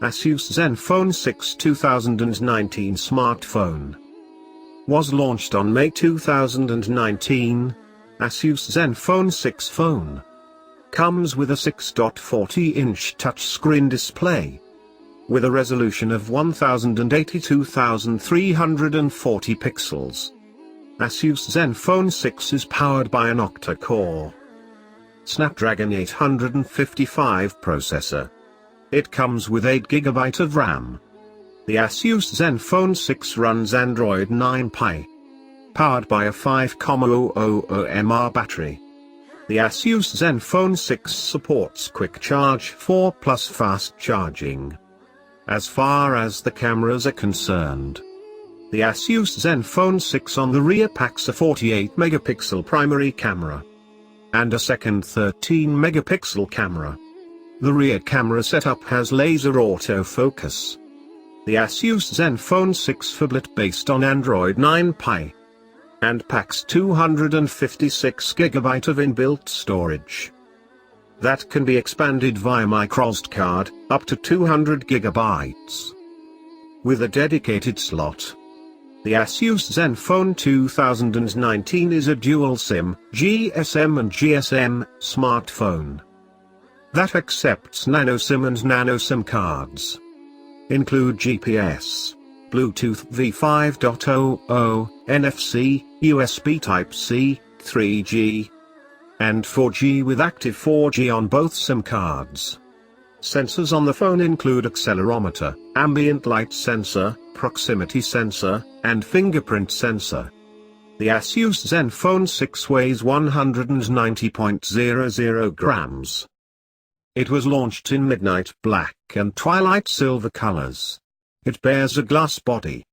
ASUS Zenfone 6 2019 smartphone. Was launched on May 2019. ASUS Zenfone 6 phone. Comes with a 6.40-inch touchscreen display. With a resolution of 1082,340 pixels. ASUS Zenfone 6 is powered by an octa-core Snapdragon 855 processor. It comes with 8GB of RAM. The ASUS Zenfone 6 runs Android 9 Pie. Powered by a 5,000 mAh battery. The ASUS Zenfone 6 supports Quick Charge 4 plus fast charging. As far as the cameras are concerned, the ASUS Zenfone 6 on the rear packs a 48-megapixel primary camera and a second 13-megapixel camera. The rear camera setup has laser autofocus. The ASUS Zenfone 6 Phablet based on Android 9 Pie and packs 256GB of inbuilt storage that can be expanded via microSD card up to 200GB with a dedicated slot. The ASUS Zenfone 2019 is a dual SIM, GSM and GSM, smartphone that accepts nano SIM and nano SIM cards. Include GPS, Bluetooth V5.00, NFC, USB Type-C, 3G, and 4G with active 4G on both SIM cards. Sensors on the phone include accelerometer, ambient light sensor, proximity sensor, and fingerprint sensor. The ASUS Zenfone 6 weighs 190.00 grams. It was launched in midnight black and twilight silver colors. It bears a glass body.